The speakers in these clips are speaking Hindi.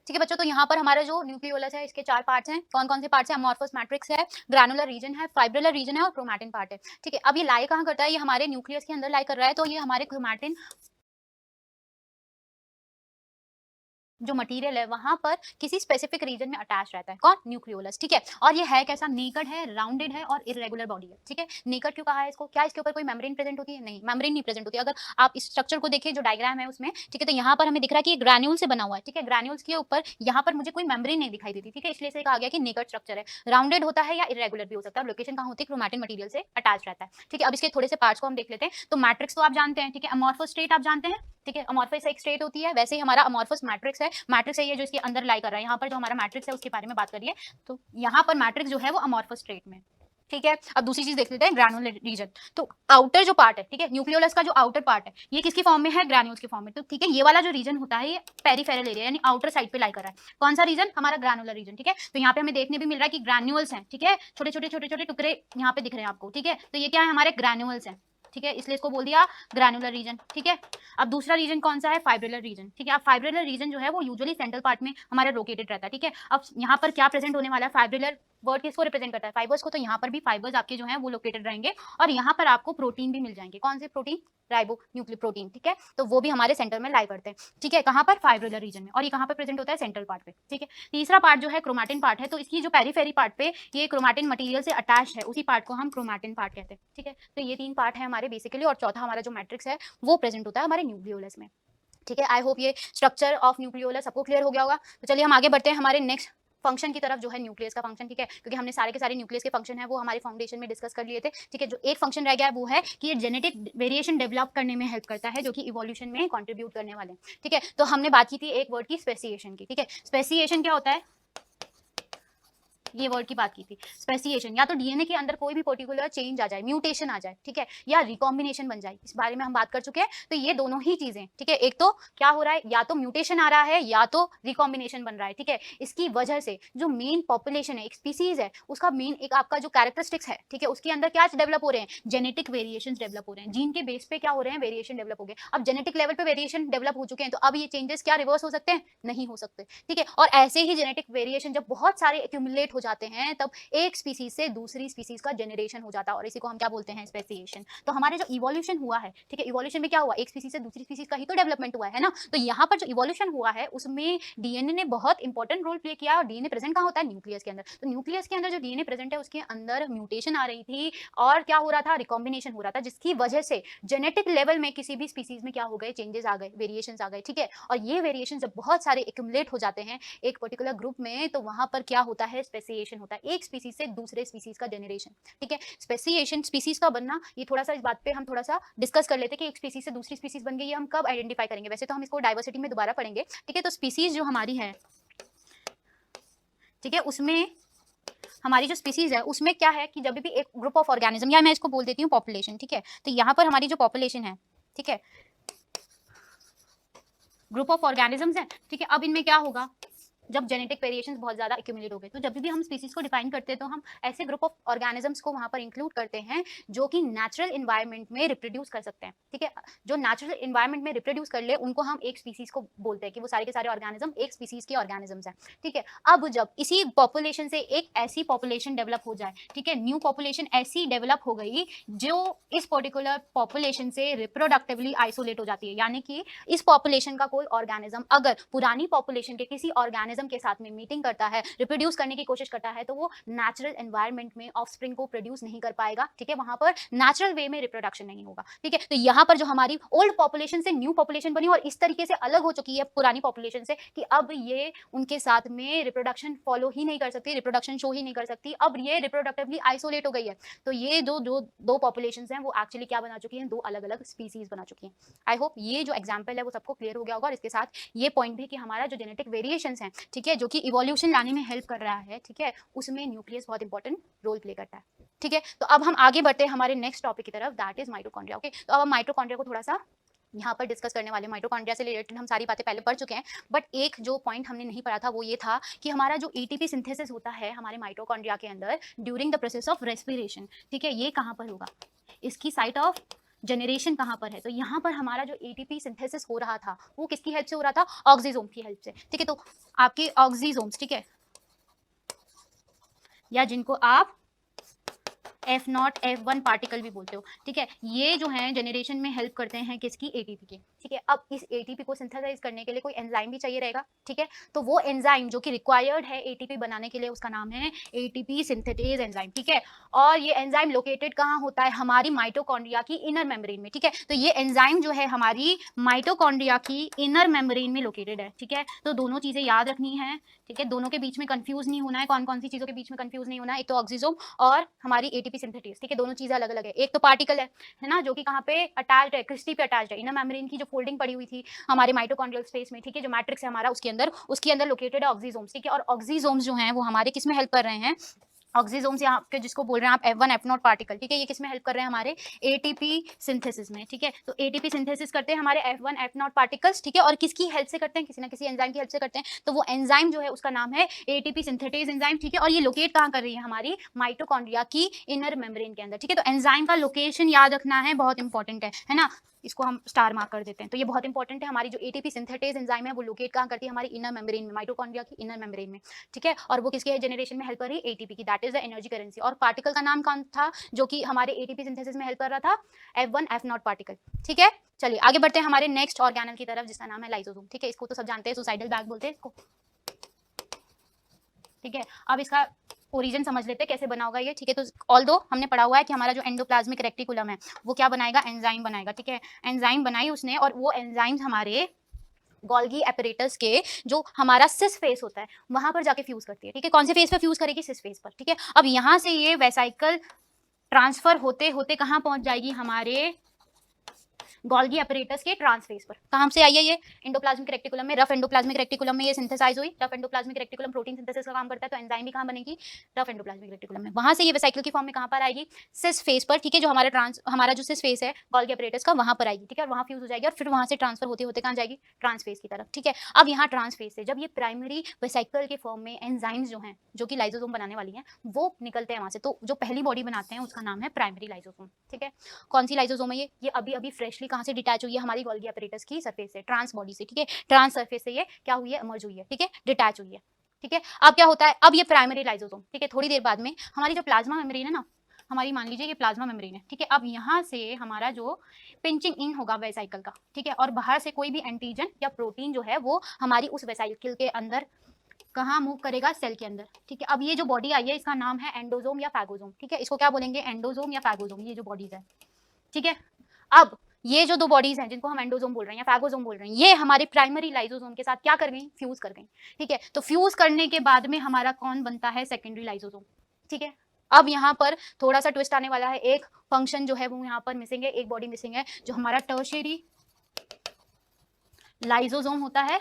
ठीक है बच्चों, तो यहाँ पर हमारा जो न्यूक्लियोलस है इसके 4 पार्ट्स हैं। कौन कौन से पार्ट्स हैं? अमॉर्फस मैट्रिक्स है, ग्रैनुलर रीजन है, फाइब्रिलर रीजन है और क्रोमैटिन पार्ट है। ठीक है, अब ये लाई कहाँ करता है? ये हमारे न्यूक्लियस के अंदर लाई कर रहा है, तो ये हमारे क्रोमैटिन जो मटेरियल है वहां पर किसी स्पेसिफिक रीजन में अटैच रहता है। कौन? न्यूक्लियोलस। ठीक है, और ये है कैसा? नेकेड है, राउंडेड है और इरेगुलर बॉडी है। ठीक है, नेकेड क्यों कहा है इसको? क्या इसके ऊपर कोई मेम्ब्रेन प्रेजेंट होती है? नहीं, मेम्ब्रेन नहीं प्रेजेंट होती। अगर आप इस स्ट्रक्चर को देखिए जो डायग्राम है उसमें, ठीक है, तो यहाँ पर हमें दिख रहा है कि ग्रैन्यूल से बना हुआ है। ठीक है, ग्रैन्यूल्स के ऊपर यहाँ पर मुझे कोई मेम्ब्रेन नहीं दिखाई देती। ठीक है, इसलिए से कहा गया कि नेकेड स्ट्रक्चर है। राउंडेड होता है या इरेगुलर भी हो सकता है। लोकेशन कहाँ होती है? क्रोमैटिन मटेरियल से अटैच रहता है। ठीक है, अब इसके थोड़े से पार्ट्स को हम देख लेते हैं। तो मैट्रिक्स तो आप जानते हैं। ठीक है, अमॉर्फस स्टेट आप जानते हैं। ठीक है, अमॉर्फस एक स्टेट होती है, वैसे ही हमारा अमॉर्फस मैट्रिक्स है। मैट्रिक्स है ये जो इसके अंदर लाई कर रहा है। यहाँ पर जो हमारा मैट्रिक्स है उसके बारे में बात करिए, तो यहाँ पर मैट्रिक्स जो है वो अमॉर्फस स्टेट में। ठीक है, अब दूसरी चीज देख लेते हैं, ग्रैनुलर रीजन। तो आउटर जो पार्ट है, ठीक है, न्यूक्लियोलस का जो आउटर पार्ट है ये किसकी फॉर्म में है? ग्रैन्यूल्स की फॉर्म में। तो ठीक है, ये वाला जो रीजन होता है ये पेरिफेरल एरिया यानी आउटर साइड पे लाई कर रहा है। कौन सा रीजन? हमारा ग्रैनुलर रीजन। ठीक है, तो यहाँ पे हमें देखने भी मिल रहा है कि ग्रैन्यूल्स हैं। ठीक है, छोटे छोटे छोटे छोटे टुकड़े यहाँ पे दिख रहे हैं आपको। ठीक है, तो ये क्या है? हमारे ग्रैन्यूल्स हैं। ठीक है, इसलिए इसको बोल दिया ग्रैनुलर रीजन। ठीक है, अब दूसरा रीजन कौन सा है? Fibrillar region. ठीक है, अब फाइब्रिलर रीजन जो है वो यूजुअली सेंट्रल पार्ट में हमारा लोकेटेड रहता है। ठीक है, अब यहाँ पर क्या प्रेजेंट होने वाला है? फाइब्रिलर वर्ड किसको रिप्रेजेंट करता है? फाइबर्स को। तो यहाँ पर भी फाइबर्स आपके जो हैं वो लोकेटेड रहेंगे और यहाँ पर आपको प्रोटीन भी मिल जाएंगे। कौन से प्रोटीन? Ribo nucleic protein. ठीक है, तो वो भी हमारे सेंटर में लाई करते हैं। ठीक है, कहाँ पर? फाइब्रिलर रीजन में। और ये कहाँ पर प्रेजेंट होता है? सेंट्रल पार्ट पे। ठीक है, तीसरा पार्ट जो है क्रोमैटिन पार्ट है। तो इसकी जो पेरीफेरी पार्ट पे ये क्रोमैटिन मटेरियल से अटैच है, उसी पार्ट को हम क्रोमैटिन पार्ट कहते हैं। ठीक है, तो ये 3 पार्ट है हमारे बेसिकली, और चौथा हमारा जो मैट्रिक्स है वो प्रेजेंट होता है हमारे न्यूक्लियोलस में। ठीक है, आई होप ये स्ट्रक्चर ऑफ न्यूक्लियोलस सबको क्लियर हो गया होगा। तो चलिए हम आगे बढ़ते हैं हमारे नेक्स्ट फंक्शन की तरफ, जो है न्यूक्लियस का फंक्शन। ठीक है, क्योंकि हमने सारे के सारे न्यूक्लियस के फंक्शन है वो हमारे फाउंडेशन में डिस्कस कर लिए थे। ठीक है, जो एक फंक्शन रह गया है वो है कि ये जेनेटिक वेरिएशन डेवलप करने में हेल्प करता है, जो कि इवोल्यूशन में कंट्रीब्यूट करने वाले हैं। ठीक है, तो हमने बात की थी एक वर्ड की, स्पेसिएशन की। ठीक है, स्पेसिएशन क्या होता है? ये वर्ड की बात की थी। स्पेसिएशन, या तो डीएनए के अंदर कोई भी पर्टिकुलर चेंज आ जाए, म्यूटेशन आ जाए, ठीक है, या रिकॉम्बिनेशन बन जाए, इस बारे में हम बात कर चुके हैं। तो ये दोनों ही चीजें, ठीक है, एक तो क्या हो रहा है, या तो म्यूटेशन आ रहा है या तो रिकॉम्बिनेशन बन रहा है। ठीक है, इसकी वजह से जो मेन पॉपुलेशन है, एक स्पीसीज है, उसका मेन एक आपका जो कैरेक्टरिस्टिक्स है, ठीक है, उसके अंदर क्या डेवलप हो रहे हैं? जेनेटिक वेरिएशन डेवलप हो रहे हैं। जीन के बेस पे क्या हो रहे हैं? वेरिएशन डेवलप हो गए। अब जेनेटिक लेवल पे वेरिएशन डेवलप हो चुके हैं, तो अब ये चेंजेस क्या रिवर्स हो सकते हैं? नहीं हो सकते। ठीक है, और ऐसे ही जेनेटिक वेरिएशन जब बहुत सारे एक्यूमुलेट हो जाते हैं तब एक स्पीसीज से दूसरी स्पीसीज का जनरेशन हो जाता है, और इसी को हम क्या बोलते हैं? स्पेसिएशन। तो हमारे जो इवोल्यूशन हुआ है, ठीक है, इवोल्यूशन में क्या हुआ? एक स्पीसीज से दूसरी स्पीसीज का ही तो डेवलपमेंट हुआ है ना। तो यहाँ पर जो इवोल्यूशन हुआ है उसमें डीएनए ने बहुत इंपॉर्टेंट रोल प्ले किया। और डीएनए प्रेजेंट कहाँ होता है? न्यूक्लियस के अंदर। तो न्यूक्लियस के अंदर जो डीएनए प्रेजेंट है उसके अंदर म्यूटेशन आ रही थी और क्या हो रहा था? रिकॉम्बिनेशन हो रहा था, जिसकी वजह से जेनेटिक लेवल में किसी भी स्पीसीज में क्या हो गए? चेंजेस आ गए, वेरिएशंस आ गए। ठीक है, और ये वेरिएशन जब बहुत सारे एक्यूमुलेट हो जाते हैं एक पर्टिकुलर ग्रुप में, तो वहां पर क्या होता है? स्पेसिएशन होता है, एक स्पीसीज से दूसरे स्पीसीज का जनरेशन। ठीक है, स्पेसिएशन स्पीसीज का बनना, ये थोड़ा सा इस बात पे हम थोड़ा सा डिस्कस कर लेते हैं कि एक स्पीसीज से दूसरी स्पीसीज बन गई, ये हम कब आइडेंटिफाई करेंगे? वैसे तो हम इसको डाइवर्सिटी में दोबारा पढ़ेंगे। ठीक है, तो स्पीसीज जो हमारी है, ठीक है, उसमें हमारी जो स्पीसीज है उसमें क्या है कि जब भी एक ग्रुप ऑफ ऑर्गेनिज्म, या मैं इसको बोल देती हूँ पॉपुलेशन, ठीक है, तो यहाँ पर हमारी जो पॉपुलेशन है, ठीक है, ग्रुप ऑफ ऑर्गेनिजम्स है, ठीक है, अब इनमें क्या होगा? जब जेनेटिक वेरिएशंस बहुत ज्यादा एक्यूमुलेट हो गए, तो जब भी हम स्पीसीज को डिफाइन करते हैं तो हम ऐसे ग्रुप ऑफ ऑर्गेनिजम्स को वहां पर इंक्लूड करते हैं जो कि नेचुरल एनवायरनमेंट में रिप्रोड्यूस कर सकते हैं। ठीक है, जो नेचुरल एनवायरनमेंट में रिप्रोड्यूस कर ले उनको हम एक स्पीसीज को बोलते हैं कि वो सारे के सारे ऑर्गेनिज्म एक स्पीसीज के ऑर्गेनिजम्स हैं। ठीक है, अब जब इसी पॉपुलेशन से एक ऐसी पॉपुलेशन डेवलप हो जाए, ठीक है, न्यू पॉपुलेशन ऐसी डेवलप हो गई जो इस पर्टिकुलर पॉपुलेशन से रिप्रोडक्टिवली आइसोलेट हो जाती है, यानी कि इस पॉपुलेशन का कोई ऑर्गेनिज्म अगर पुरानी पॉपुलेशन के किसी ऑर्गेनिज्म के साथ में मीटिंग करता है, रिप्रोड्यूस करने की कोशिश करता है, तो वो नेचुरल एनवायरनमेंट में ऑफस्प्रिंग को प्रोड्यूस नहीं कर पाएगा। ठीक है, वहां पर नेचुरल वे में रिप्रोडक्शन नहीं होगा। ठीक है, तो यहाँ पर जो हमारी ओल्ड पॉपुलेशन से न्यू पॉपुलेशन बनी और इस तरीके से अलग हो चुकी है पुरानी पॉपुलेशन से कि अब ये उनके साथ में रिप्रोडक्शन फॉलो ही नहीं कर सकती, रिप्रोडक्शन शो ही नहीं कर सकती, अब ये रिप्रोडक्टिवली आइसोलेट हो गई है। तो ये जो जो दो पॉपुलेशन हैं वो एक्चुअली क्या बना चुकी हैं? दो अलग अलग स्पीसीज बना चुकी हैं। आई होप ये जो एग्जाम्पल है वो सबको क्लियर हो गया होगा, और इसके साथ ये पॉइंट भी कि हमारा जो जेनेटिक वेरिएशंस हैं, ठीक है, जो कि इवोल्यूशन लाने में हेल्प कर रहा है, ठीक है, उसमें न्यूक्लियस बहुत इंपॉर्टेंट रोल प्ले करता है। ठीक है, तो अब हम आगे बढ़ते हैं हमारे नेक्स्ट टॉपिक की तरफ, दैट इज माइटोकॉन्ड्रिया। ओके, तो अब हम माइटोकॉन्ड्रिया को थोड़ा सा यहाँ पर डिस्कस करने वाले। माइटोकॉन्ड्रिया से रिलेटेड हम सारी बातें पहले पढ़ चुके हैं, बट एक जो पॉइंट हमने नहीं पढ़ा था वो ये था कि हमारा जो एटीपी सिंथेसिस होता है हमारे माइटोकॉन्ड्रिया के अंदर during the process of respiration, ठीक है, ये कहाँ पर होगा? इसकी साइट ऑफ जनरेशन कहाँ पर है, तो यहाँ पर हमारा जो एटीपी सिंथेसिस हो रहा था वो किसकी हेल्प से हो रहा था, ऑक्सीजोम की हेल्प से, ठीक है। तो आपके ऑक्सीजोम्स, ठीक है, या जिनको आप F0 F1 पार्टिकल भी बोलते हो, ठीक है, ये जो है जनरेशन में हेल्प करते हैं किसकी, एटीपी के, ठीक है। अब इस एटीपी को सिंथेसाइज करने के लिए कोई एंजाइम भी चाहिए रहेगा, ठीक है, तो वो एंजाइम जो कि रिक्वायर्ड है एटीपी बनाने के लिए उसका नाम है एटीपी सिंथेटेज एंजाइम, ठीक है। और ये एंजाइम लोकेटेड कहाँ होता है, हमारी माइटोकॉन्ड्रिया की इनर मेम्ब्रेन में, ठीक है। तो ये एंजाइम जो है हमारी माइटोकॉन्ड्रिया की इनर मेम्ब्रेन में लोकेटेड है, ठीक है। तो दोनों चीजें याद रखनी है, ठीक है, दोनों के बीच में कंफ्यूज नहीं होना है, कौन कौन सी चीजों के बीच में कंफ्यूज नहीं होना है, एक तो ऑक्सीजोम और हमारी एटीपी सिंथेटेज, ठीक है, दोनों चीजें अलग अलग है। एक तो पार्टिकल है ना, जो कि कहाँ पे अटैच्ड है, क्रिस्टी पे अटैच्ड है, इनर मेम्ब्रेन की जो फोल्डिंग पड़ी हुई थी हमारे माइटोकॉन्ड्रियल स्पेस में, ठीक है, जो मैट्रिक्स है हमारा उसके अंदर लोकेटेड है ऑक्सीजोम्स, ठीक है। और ऑक्सीजोम्स जो हैं वो हमारे किस में हेल्प कर रहे हैं, ऑक्सीजोम्स यहाँ के जिसको बोल रहे हैं आप F1 F0 पार्टिकल, ठीक है, ये किसमें हेल्प कर रहे हैं, हमारे एटीपी सिंथेसिस में, ठीक है। तो एटीपी सिंथेसिस करते हैं हमारे F1 F0 पार्टिकल्स, ठीक है, और किसकी हेल्प से करते हैं, किसी ना किसी एंजाइम की हेल्प से करते हैं। तो वो एंजाइम जो है उसका नाम है एटीपी सिंथेटेज एंजाइम, ठीक है, और ये लोकेट कहाँ कर रही है, हमारी माइटोकॉन्ड्रिया की इनर मेम्ब्रेन के अंदर, ठीक है। तो एंजाइम का लोकेशन याद रखना है, बहुत इंपॉर्टेंट है ना, इसको हम स्टार मार्क कर देते हैं। तो ये बहुत इंपॉर्टेंट है, हमारी जो एटीपी सिंथेटेज एंजाइम है वो लोकेट कहाँ करती है, हमारी इनर मेम्ब्रेन में, माइटोकॉन्ड्रिया की इनर मेम्ब्रेन में, ठीक है। और वो किसके जनरेशन में हेल्प कर रही है, एटीपी की, that is the energy currency. और पार्टिकल का नाम कौन था जो कि हमारे एटीपी सिंथेसिस में हेल्प कर रहा था, F1 F0 पार्टिकल, ठीक है। चलिए आगे बढ़ते हैं हमारे नेक्स्ट ऑर्गेनल की तरफ जिसका नाम है लाइसोसोम, ठीक है, इसको तो सब जानते हैं, सुसाइडल बैग बोलते हैं इसको, ठीक है। अब इसका ओरिजिन समझ लेते हैं कैसे बना होगा ये, ठीक है। तो ऑल्दो हमने पढ़ा हुआ है कि हमारा जो एंडोप्लाज्मिक रेटिकुलम है वो क्या बनाएगा, एंजाइम बनाएगा, ठीक है। एंजाइम बनाई उसने और वो एंजाइम हमारे गोल्गी एपरेटस के जो हमारा सिस फेस होता है वहां पर जाके फ्यूज करती है, ठीक है। कौन से फेस पर फ्यूज करेगी, सिस फेस पर, ठीक है। अब यहाँ से ये वेसाइकल ट्रांसफर होते होते कहाँ पहुंच जाएगी, हमारे गोल्गी अपरेटस के ट्रांसफेस पर। कहाँ से आई है ये, एंडोप्लाज्मिक रेटिकुलम में, रफ एंडोप्लाज्मिक रेटिकुलम में ये सिंथेसाइज हुई। Rough endoplasmic reticulum protein synthesis का काम करता है, तो एंजाइम भी कहाँ बनेगी, रफ एंडोप्लाज्मिक रेटिकुलम में। वहां से ये वेसाइकल की फॉर्म में कहाँ पर आएगी, सिस फेस पर, ठीक है, जो हमारा जो सिस फेस है गोल्गी अपरेटस का वहां पर आएगी, ठीक है, और वहां फ्यूज हो जाएगी और फिर वहां से ट्रांसफर होते होते कहाँ जाएगी, ट्रांसफेस की तरफ, ठीक है। अब यहाँ ट्रांसफेस से जब ये प्राइमरी वेसाइकल के फॉर्म में एंजाइम्स जो हैं जो कि लाइसोसोम बनाने वाली हैं वो निकलते हैं वहां से, तो जो पहली बॉडी बनाते हैं उसका नाम है प्राइमरी लाइसोसोम, ठीक है। कौन सी लाइसोसोम है ये अभी अभी फ्रेशली कहाँ से डिटैच हुई है, हमारी गोल्गी अपरेटस की सरफेस से, ट्रांस बॉडी से, ठीक है, ट्रांस सरफेस से ये क्या हुई है, इमर्ज हुई है, ठीक है, डिटैच हुई है, ठीक है। अब क्या होता है, अब ये प्राइमरी लाइसोसोम, ठीक है, थोड़ी देर बाद में हमारी जो प्लाज्मा मेम्ब्रेन है ना, हमारी मान लीजिए ये प्लाज्मा मेम्ब्रेन है, ठीक है। अब यहाँ से हमारा जो पिंचिंग इन होगा वेसाइकल का, ठीक है, और बाहर से कोई भी एंटीजन या प्रोटीन जो है वो हमारी उस वेसाइकल के अंदर कहाँ मूव करेगा, सेल के अंदर, ठीक है। अब ये जो बॉडी आई है इसका नाम है एंडोसोम या फैगोसोम, ठीक है, इसको क्या बोलेंगे, एंडोसोम या फैगोसोम, ये जो बॉडीज है, ठीक है। अब ये जो दो बॉडीज हैं जिनको हम एंडोसोम बोल रहे हैं या फैगोसोम बोल रहे हैं, ये हमारे प्राइमरी लाइसोसोम के साथ क्या कर गई, फ्यूज कर गई, ठीक है। तो फ्यूज करने के बाद में हमारा कौन बनता है, सेकेंडरी लाइसोसोम, ठीक है। अब यहाँ पर थोड़ा सा ट्विस्ट आने वाला है, एक फंक्शन जो है वो यहाँ पर मिसिंग है, एक बॉडी मिसिंग है, जो हमारा टर्शियरी लाइसोसोम होता है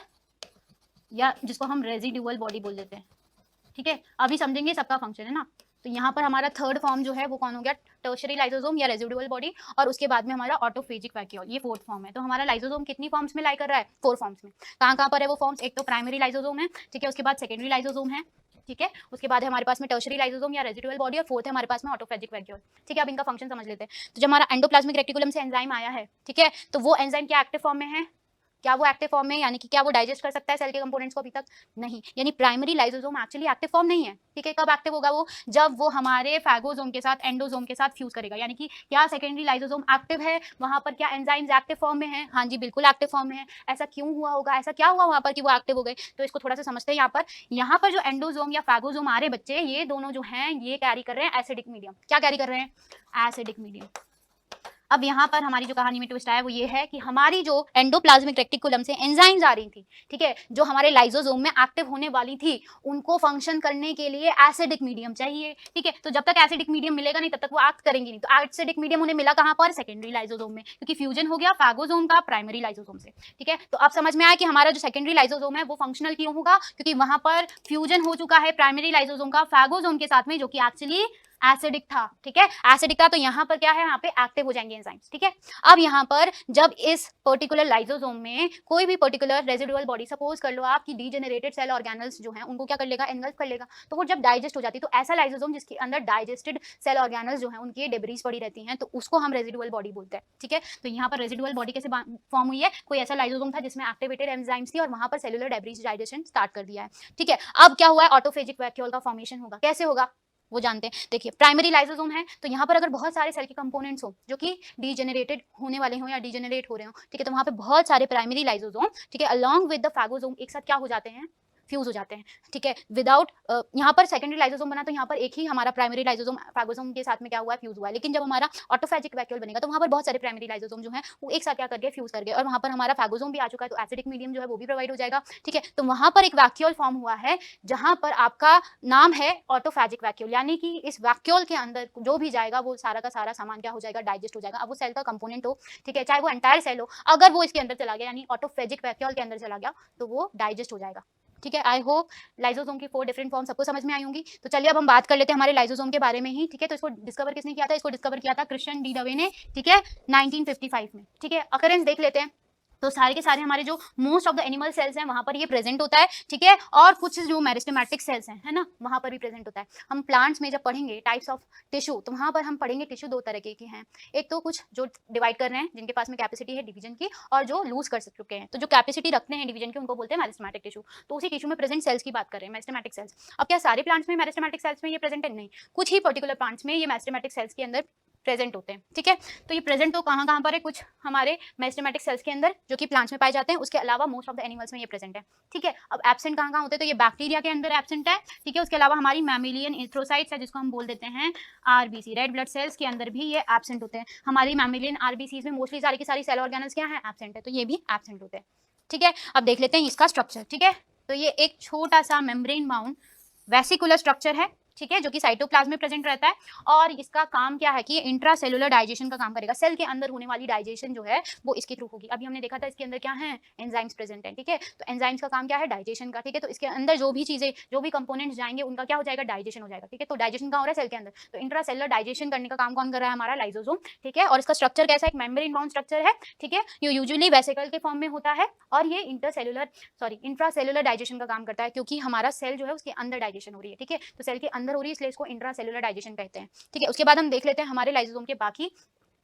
या जिसको हम रेजिडुअल बॉडी बोल देते हैं, ठीक है। अभी समझेंगे सबका फंक्शन है ना। तो यहाँ पर हमारा थर्ड फॉर्म जो है वो कौन हो गया, टर्शियरी लाइसोसोम या रेजिडुअल बॉडी, और उसके बाद में हमारा ऑटोफेजिक वैक्यूल, ये फोर्थ फॉर्म है। तो हमारा लाइसोसोम कितनी फॉर्म्स में लाई कर रहा है, 4 फॉर्म्स में। कहाँ कहाँ पर है वो फॉर्म्स, एक तो प्राइमरी लाइसोसोम है, ठीक है, उसके बाद सेकेंडरी लाइसोसोम है, ठीक है, उसके बाद है हमारे पास में टर्शियरी लाइसोसोम या रेजिडुअल बॉडी, और फोर्थ है हमारे पास में ऑटोफेजिक वैक्यूल, ठीक है। अब इनका फंक्शन समझ लेते हैं। तो जब हमारा एंडोप्लाज्मिक रेटिकुलम से एंजाइम आया है, ठीक है, तो वो एंजाइम क्या एक्टिव फॉर्म में है, क्या वो एक्टिव फॉर्म में, यानी कि क्या वो डाइजेस्ट कर सकता है सेल के कंपोनेंट्स को, अभी तक नहीं, यानी primary lysosome actually active form नहीं है, ठीक है। कब एक्टिव होगा वो, जब वो हमारे फैगोसोम के साथ एंडोसोम के साथ फ्यूज करेगा, यानी कि क्या सेकेंडरी लाइसोसोम एक्टिव है वहां पर, क्या एंजाइम्स एक्टिव फॉर्म में है, हाँ जी बिल्कुल एक्टिव फॉर्म में है। ऐसा क्यों हुआ होगा, ऐसा क्या हुआ वहां पर कि वो एक्टिव हो गए, तो इसको थोड़ा सा समझते हैं। यहाँ पर जो एंडोसोम या फैगोसोम आ रहे बच्चे, ये दोनों जो हैं ये कैरी कर रहे हैं एसिडिक मीडियम, क्या कैरी कर रहे हैं, एसिडिक मीडियम। अब यहाँ पर हमारी जो कहानी में ट्विस्ट आया वो ये है कि हमारी जो एंडोप्लाज्मिक रेटिकुलम से एंजाइम्स आ रही थी, ठीक है, जो हमारे लाइसोसोम में एक्टिव होने वाली थी, उनको फंक्शन करने के लिए एसिडिक मीडियम चाहिए, ठीक है। तो जब तक एसिडिक मीडियम मिलेगा नहीं तब तक वो एक्ट करेंगी नहीं। तो एसिडिक मीडियम उन्हें मिला कहाँ पर, सेकेंडरी लाइसोसोम में, क्योंकि फ्यूजन हो गया फैगोसोम का प्राइमरी लाइसोसोम से, ठीक है। तो अब समझ में आया कि हमारा जो सेकेंडरी लाइसोसोम है वो फंक्शनल क्यों होगा, क्योंकि वहां पर फ्यूजन हो चुका है प्राइमरी लाइसोसोम का फैगोसोम के साथ में, जो कि एक्चुअली एसिडिक था, ठीक है, एसिडिक था, तो यहाँ पर क्या है, यहाँ पे एक्टिव हो जाएंगे एंजाइम्स, ठीक है। अब यहाँ पर जब इस पर्टिकुलर लाइसोसोम में कोई भी पर्टिकुलर रेजिडुअल बॉडी, सपोज कर लो आपकी डीजेनरेटेड सेल ऑर्गेनल्स जो हैं उनको क्या कर लेगा, एनगल्फ कर लेगा, तो वो जब डाइजेस्ट हो जाती है, तो ऐसा लाइसोसोम जिसके अंदर डाइजेस्टेड सेल ऑर्गेनल्स जो हैं उनकी डेब्रीज पड़ी रहती हैं, तो उसको हम रेजिडुअल बॉडी बोलते हैं, ठीक है। तो यहाँ पर रेजिडुअल बॉडी कैसे फॉर्म हुई है, कोई ऐसा लाइसोसोम था जिसमें एक्टिवेटेड एंजाइम्स थी और वहां पर सेलुलर डेब्रीज डाइजेशन स्टार्ट कर दिया है, ठीक है। अब क्या हुआ है, ऑटोफेजिक वैक्यूल का फॉर्मेशन होगा, कैसे होगा वो जानते हैं। देखिए प्राइमरी लाइसोसोम है, तो यहाँ पर अगर बहुत सारे सेल के कंपोनेंट्स हो जो कि डीजेनरेटेड होने वाले हो या डीजेनरेट हो रहे हो, ठीक है, तो वहाँ पे बहुत सारे प्राइमरी लाइसोसोम, ठीक है, अलॉन्ग विद द फैगोसोम एक साथ क्या हो जाते हैं, फ्यूज हो जाते हैं, ठीक है, विदाउट यहाँ पर सेकेंडरी लाइसोसोम बना, तो यहाँ पर एक ही हमारा प्राइमरी लाइसोसोम फैगोसोम के साथ में क्या हुआ है, फ्यूज हुआ है। लेकिन जब हमारा ऑटोफेजिक वैक्यूल बनेगा तो वहाँ पर बहुत सारे प्राइमरी लाइसोसोम जो है वो एक साथ क्या कर गए, फ्यूज कर गए, और वहाँ पर हमारा फैगोसोम भी आ चुका है, तो एसिडिक मीडियम जो है वो भी प्रोवाइड हो जाएगा, ठीक है। तो वहाँ पर एक वैक्यूल फॉर्म हुआ है जहाँ पर आपका नाम है ऑटोफेजिक वैक्यूल, यानी कि इस वैक्यूल के अंदर जो भी जाएगा वो सारा का सारा सामान क्या हो जाएगा, डाइजेस्ट हो जाएगा। अब वो सेल का कंपोनेंट हो, ठीक है, चाहे वो एंटायर सेल हो, अगर वो इसके अंदर चला गया यानी ऑटोफेजिक वैक्यूल के अंदर चला गया तो वो डाइजेस्ट हो जाएगा, ठीक है। आई होप लाइसोसोम की 4 डिफरेंट फॉर्म सबको समझ में आई होंगी। तो चलिए अब हम बात कर लेते हैं हमारे लाइसोसोम के बारे में ही, ठीक है। तो इसको डिस्कवर किसने किया था, इसको डिस्कवर किया था क्रिश्चियन डी डवे ने, ठीक है, 1955 में, ठीक है। अकरेंस देख लेते हैं, तो सारे के सारे हमारे जो most of the animal cells हैं वहां पर ये प्रेजेंट होता है, ठीक है, और कुछ जो मेरिस्टेमेटिक सेल्स हैं, है ना, वहां पर भी प्रेजेंट होता है। हम प्लांट्स में जब पढ़ेंगे टाइप्स ऑफ टिश्यू, तो वहां पर हम पढ़ेंगे टिश्यू 2 तरह के हैं, एक तो कुछ जो डिवाइड कर रहे हैं जिनके पास में कैपेसिटी है डिवीजन की, और जो लूज कर चुके हैं, तो जो कैपेसिटी रखते हैं डिवीजन की उनको बोलते हैं मेरिस्टेमेटिक टिश्यू। तो उसी टिश्यू में प्रेजेंट सेल्स की बात कर रहे हैं, मेरिस्टेमेटिक सेल्स। अब क्या सारे प्लांट्स में मेरिस्टेमेटिक सेल्स में ये प्रेजेंट है, नहीं, कुछ ही पर्टिकुलर प्लांट्स में ये मेरिस्टेमेटिक सेल्स के अंदर प्रेजेंट होते हैं, ठीक है। तो ये प्रेजेंट तो कहाँ कहाँ पर है, कुछ हमारे मेरिस्टेमेटिक सेल्स के अंदर जो कि प्लांट्स में पाए जाते हैं, उसके अलावा मोस्ट ऑफ द एनिमल्स में ये प्रेजेंट है, ठीक है। अब एब्सेंट कहाँ कहाँ होते हैं, तो ये बैक्टीरिया के अंदर एब्सेंट है, ठीक है। उसके अलावा हमारी मैमिलियन एरिथ्रोसाइट्स है जिसको हम बोल देते हैं आरबीसी, रेड ब्लड सेल्स के अंदर भी ये एब्सेंट होते हैं। हमारी मैमिलियन आरबीसीज में मोस्टली सारी की सारी सेल ऑर्गेनल्स क्या है, एब्सेंट है, तो ये भी एब्सेंट होते हैं, ठीक है। अब देख लेते हैं इसका स्ट्रक्चर, ठीक है। तो ये एक छोटा सा मेम्ब्रेन बाउंड वेसिकुलर स्ट्रक्चर है, ठीक है, जो कि साइटोप्लाज्म में प्रेजेंट रहता है, और इसका काम क्या है कि ये इंट्रासेलुलर डाइजेशन का काम करेगा। सेल के अंदर होने वाली डाइजेशन जो है वो इसके थ्रू होगी। अभी हमने देखा था इसके अंदर क्या है, एंजाइम्स प्रेजेंट है, ठीक है। तो एंजाइम्स का काम क्या है, डाइजेशन का, ठीक है। तो इसके अंदर जो भी चीजें, जो भी कंपोनेंट्स जाएंगे उनका क्या हो जाएगा, डाइजेशन हो जाएगा, ठीक है। तो डाइजेशन कहाँ हो रहा है, सेल के अंदर, तो इंट्रासेलुलर डाइजेशन करने का काम कौन कर रहा है, हमारा लाइसोसोम, ठीक है। और इसका स्ट्रक्चर कैसा है, एक मेम्ब्रेन बाउंड स्ट्रक्चर है, ठीक है। ये यूजुअली वेसिकल के फॉर्म में होता है, और ये इंट्रासेलुलर डाइजेशन का काम करता है, क्योंकि हमारा सेल जो है उसके अंदर डाइजेशन हो रही है, ठीक है। तो सेल के अंदर हो रही है इसलिए इसको इंट्रासेलुलर डाइजेशन कहते हैं, ठीक है। उसके बाद हम देख लेते हैं हमारे लाइसोसोम के बाकी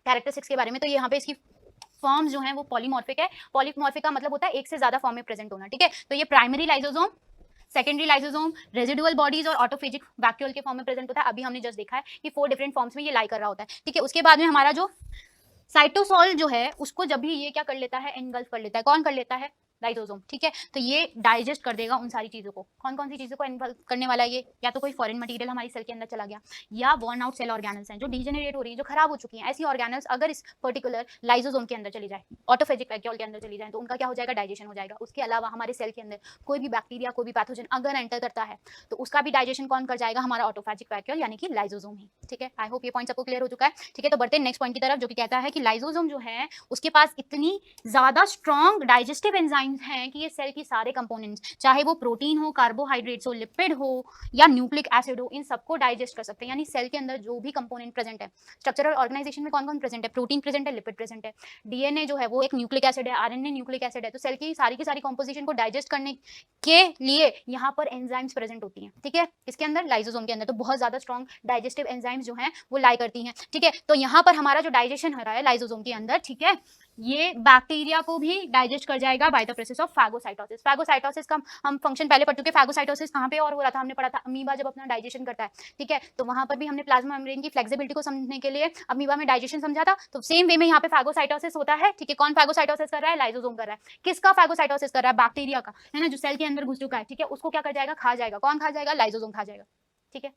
कैरेक्टरिस्टिक्स के बारे में। तो यहाँ पे इसकी फॉर्म जो है वो पॉलीमॉर्फिक है। पॉलीमॉर्फिक का मतलब होता है एक से ज्यादा फॉर्म में प्रेजेंट होना, ठीक है। तो ये primary lysosome, secondary lysosome, residual bodies और ऑटोफेजिक वैक्यूल के फॉर्म में प्रेजेंट होता है। अभी हमने जस्ट देखा है कि 4 डिफरेंट फॉर्म्स में ये लाई कर रहा होता है, ठीक है। उसके बाद में हमारा जो साइटोसोल जो है उसको जब भी ये क्या कर लेता है, एनगल्फ कर लेता है, कौन कर लेता है, लाइसोसोम, ठीक है। तो ये डाइजेस्ट कर देगा उन सारी चीजों को। कौन कौन सी चीजों को इन्वॉल्व करने वाला है ये, या तो कोई फॉरेन मटेरियल हमारी सेल के अंदर चला गया, या वर्न आउट सेल ऑर्गेनल्स हैं जो डीजेनरेट हो रही है, जो खराब हो चुकी हैं, ऐसी ऑर्गेनल्स अगर इस पर्टिकुलर लाइसोसोम के अंदर चली जाए, ऑटोफेजिक वैक्यूल के अंदर चली जाए, तो उनका क्या हो जाएगा, डाइजेशन हो जाएगा। उसके अलावा हमारे सेल के अंदर कोई भी बैक्टीरिया, कोई भी पैथोजन अगर एंटर करता है तो उसका भी डाइजेशन कौन कर जाएगा, हमारा ऑटोफेजिक वैक्यूल यानी कि लाइसोसोम ही, ठीक है। आई होप ये पॉइंट सबको क्लियर हो चुका है, ठीक है। तो बढ़ते हैं नेक्स्ट पॉइंट की तरफ, जो कि कहता है कि लाइसोसोम जो है उसके पास इतनी ज्यादा स्ट्रॉन्ग डाइजेस्टिव एंजाइम्स हैं कि ये सेल की सारे कंपोनेंट्स, चाहे वो प्रोटीन हो, कार्बोहाइड्रेट्स हो, लिपिड हो या न्यूक्लिक एसिड हो, इन सबको डाइजेस्ट कर सकते हैं। यानी सेल के अंदर जो भी कंपोनेंट प्रेजेंट है, स्ट्रक्चरल ऑर्गेनाइजेशन में कौन कौन प्रेजेंट है, प्रोटीन प्रेजेंट है, लिपिड प्रेजेंट है, डीएनए जो है वो एक न्यूक्लिक एसिड है, आरएनए न्यूक्लिक एसिड है। तो सेल की सारी कंपोजिशन को डाइजेस्ट करने के लिए यहाँ पर एंजाइम्स प्रेजेंट होती हैं, ठीक है। इसके अंदर लाइसोसोम के अंदर तो बहुत ज्यादा स्ट्रॉन्ग डाइजेस्टिव एंजाइम्स जो हैं वो लाई करती हैं, ठीक है। तो यहाँ पर हमारा जो डाइजेशन हो रहा है लाइसोसोम के अंदर, ठीक है, ये बैक्टीरिया को भी डाइजेस्ट कर जाएगा by the process of phagocytosis. Phagocytosis का हम फंक्शन पहले पढ़ चुके। फैगोसाइटोसिस कहाँ पे और हो रहा था, हमने पढ़ा था अमीबा जब अपना डाइजेशन करता है, ठीक है। तो वहां पर भी हमने प्लाज्मा मेम्ब्रेन की फ्लेक्सिबिलिटी को समझने के लिए अमीबा में डाइजेशन समझा था। तो सेम वे में यहाँ पे फैगोसाइटोसिस होता है, ठीक है। कौन फैगोसाइटोसिस कर रहा है, लाइसोसोम कर रहा है। किसका फैगोसाइटोसिस कर रहा है, बैक्टीरिया का, है ना, जो सेल के अंदर घुस चुका है, ठीक है। उसको क्या कर जाएगा, खा जाएगा। कौन खा जाएगा, लाइसोसोम खा जाएगा, ठीक है।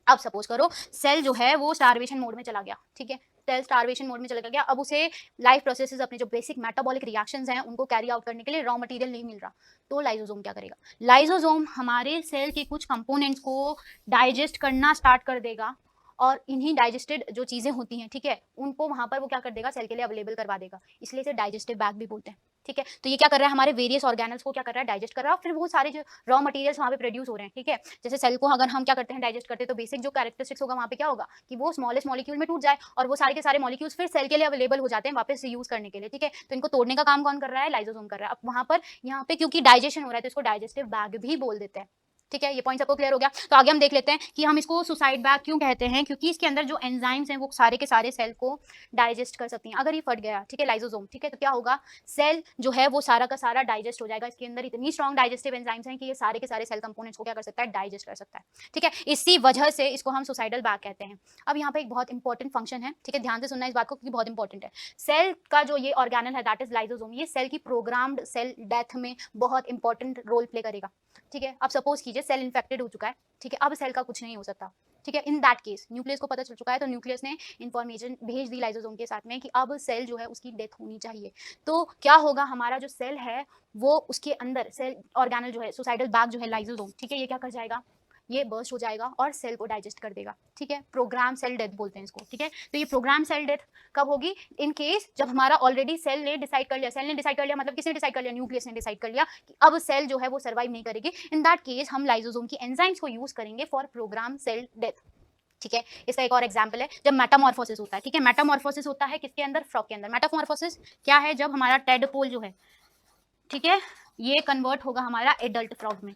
अब सपोज करो सेल जो है वो स्टारवेशन मोड में चला गया, ठीक है। सेल स्टारवेशन मोड में चला गया, अब उसे लाइफ प्रोसेसेस, अपने जो बेसिक मेटाबॉलिक रिएक्शंस हैं उनको कैरी आउट करने के लिए रॉ मटेरियल नहीं मिल रहा। तो लाइसोसोम क्या करेगा, लाइसोसोम हमारे सेल के कुछ कंपोनेंट्स को डाइजेस्ट करना स्टार्ट कर देगा, और इन्हीं डाइजेस्टेड जो चीज़ें होती हैं, ठीक है, उनको वहाँ पर वो क्या कर देगा, सेल के लिए अवेलेबल करवा देगा, इसलिए इसे डाइजेस्टिव बैग भी बोलते हैं, ठीक है। तो ये क्या कर रहा है, हमारे वेरियस ऑर्गेनल्स को क्या कर रहा है, डाइजेस्ट कर रहा है, और फिर वो सारे जो रॉ मटेरियल्स वहाँ पे प्रोड्यूस हो रहे हैं, ठीक है। जैसे सेल को अगर हम क्या करते हैं, डाइजेस्ट करते हैं, तो बेसिक जो कैरेक्टरिस्टिक्स होगा वहाँ पे क्या होगा कि वो स्मॉलेस्ट मॉलिक्यूल में टूट जाए और वो सारे के सारे मॉलिक्यूल्स फिर सेल के लिए अवेलेबल हो जाते हैं वापस से यूज करने के लिए, ठीक है। तो इनको तोड़ने का काम कौन कर रहा है, लाइसोसोम कर रहा है। अब वहाँ पर यहाँ पे क्योंकि डाइजेशन हो रहा है तो इसको डाइजेस्टिव बैग भी बोल देते हैं, ठीक है। ये पॉइंट सबको क्लियर हो गया। तो आगे हम देख लेते हैं कि हम इसको सुसाइड बैग क्यों कहते हैं, क्योंकि इसके अंदर जो एंजाइम्स हैं वो सारे के सारे सेल को डाइजेस्ट कर सकती हैं। अगर ये फट गया, ठीक है, लाइसोसोम, ठीक है, तो क्या होगा, सेल जो है वो सारा का सारा डाइजेस्ट हो जाएगा। इसके अंदर इतनी स्ट्रॉन्ग डाइजेस्टिव एंजाइम्स हैं कि ये सारे के सारे सेल कंपोनेंट्स को क्या कर सकता है, डाइजेस्ट कर सकता है, ठीक है। इसी वजह से इसको हम सुसाइडल बैग कहते हैं। अब यहाँ पे एक बहुत इंपॉर्टेंट फंक्शन है, ठीक है, ध्यान से सुनना इस बात को क्योंकि बहुत इंपॉर्टेंट है। सेल का जो ये ऑर्गेनल है दैट इज लाइसोसोम, ये सेल की प्रोग्राम्ड सेल डेथ में बहुत इंपॉर्टेंट रोल प्ले करेगा, ठीक है। अब सपोज कीजिए सेल इन्फेक्टेड हो चुका है, ठीक है, अब सेल का कुछ नहीं हो सकता, ठीक है। इन दैट केस न्यूक्लियस को पता चल चुका है, तो न्यूक्लियस ने इंफॉर्मेशन भेज दी लाइसोसोम के साथ में कि अब सेल जो है उसकी डेथ होनी चाहिए। तो क्या होगा, हमारा जो सेल है वो उसके अंदर सेल ऑर्गेनल जो है सुसाइडल बैग जो है लाइसोसोम, ठीक है, ये क्या कर जाएगा, ये बर्स्ट हो जाएगा और सेल को डाइजेस्ट कर देगा, ठीक है। प्रोग्राम सेल डेथ बोलते हैं इसको, ठीक है। तो ये प्रोग्राम सेल डेथ कब होगी, इन केस जब हमारा ऑलरेडी सेल ने डिसाइड कर लिया, सेल ने डिसाइड कर लिया मतलब किसने डिसाइड कर लिया, न्यूक्लियस ने डिसाइड कर लिया कि अब सेल जो है वो सर्वाइव नहीं करेगी। इन दैट केस हम लाइसोसोम की एंजाइम्स को यूज करेंगे फॉर प्रोग्राम सेल डेथ, ठीक है। इसका एक और एग्जांपल है जब मेटामॉर्फोसिस होता है, ठीक है। मेटामॉर्फोसिस होता है किसके अंदर, फ्रॉग के अंदर। मेटामॉर्फोसिस क्या है, जब हमारा टेडपोल जो है, ठीक है, ये कन्वर्ट होगा हमारा एडल्ट फ्रॉग में,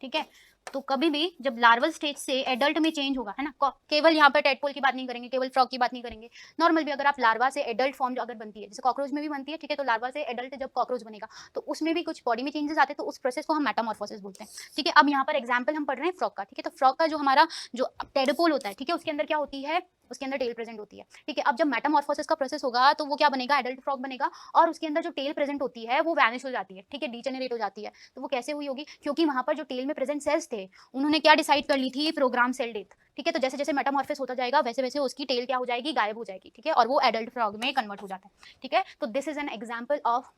ठीक है। तो कभी भी जब लार्वल स्टेज से एडल्ट में चेंज होगा, है ना, केवल यहाँ पर टेडपोल की बात नहीं करेंगे, केवल फ्रॉग की बात नहीं करेंगे, नॉर्मल भी अगर आप लार्वा से एडल्ट फॉर्म जो अगर बनती है, जैसे कॉकरोच में भी बनती है, ठीक है, तो लार्वा से एडल्ट जब कॉकरोच बनेगा तो उसमें भी कुछ बॉडी में चेंजेस आते हैं, तो उस प्रोसेस को हम मेटामॉर्फोसिस बोलते हैं, ठीक है। अब यहाँ पर एग्जाम्पल हम पढ़ रहे हैं फ्रॉग का, ठीक है। तो फ्रॉग का जो हमारा जो टेडपोल होता है, ठीक है, उसके अंदर क्या होती है, उसके अंदर टेल प्रेजेंट होती है, ठीक है। अब जब मेटामॉर्फोसिस का प्रोसेस होगा तो वो क्या बनेगा, एडल्ट फ्रॉग बनेगा, और उसके अंदर जो टेल प्रेजेंट होती है वो वैनिश हो जाती है, ठीक है, डीजेनरेट हो जाती है। तो वो कैसे हुई होगी, क्योंकि वहां पर जो टेल में प्रेजेंट सेल्स थे उन्होंने क्या डिसाइड कर ली थी, प्रोग्राम सेल डेथ, ठीक है। तो जैसे जैसे मेटामॉर्फोसिस होता जाएगा वैसे वैसे उसकी टेल क्या हो जाएगी, गायब हो जाएगी, ठीक है, और वो एडल्ट फ्रॉग में कन्वर्ट हो जाता है, ठीक है। तो this is an example of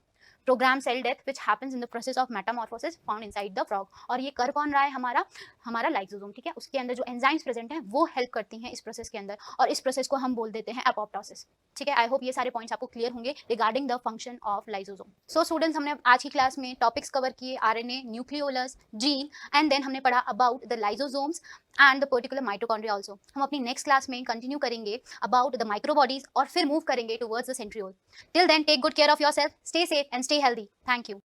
programme cell death which happens in the process of metamorphosis found inside the frog. और ये कर कौन रहा है, हमारा हमारा लाइसोसोम, ठीक है। उसके अंदर जो एंजाइम्स प्रेजेंट हैं वो हेल्प करती हैं इस प्रोसेस के अंदर, और इस प्रोसेस को हम बोल देते हैं एपोप्टोसिस, ठीक है। आई होप ये सारे पॉइंट्स आपको क्लियर होंगे regarding the function of lysosome. So students, हमने आज की क्लास में टॉपिक्स कवर किए, RNA, nucleolus, gene, and then हमने पढ़ा about the lysosomes and the particular mitochondria also. हम अपनी नेक्स्ट क्लास में कंटिन्यू करेंगे अबाउट द माइक्रोबॉडीज और फिर मूव करेंगे towards the centriole. Till then take good care of yourself, stay safe and stay healthy. Thank you.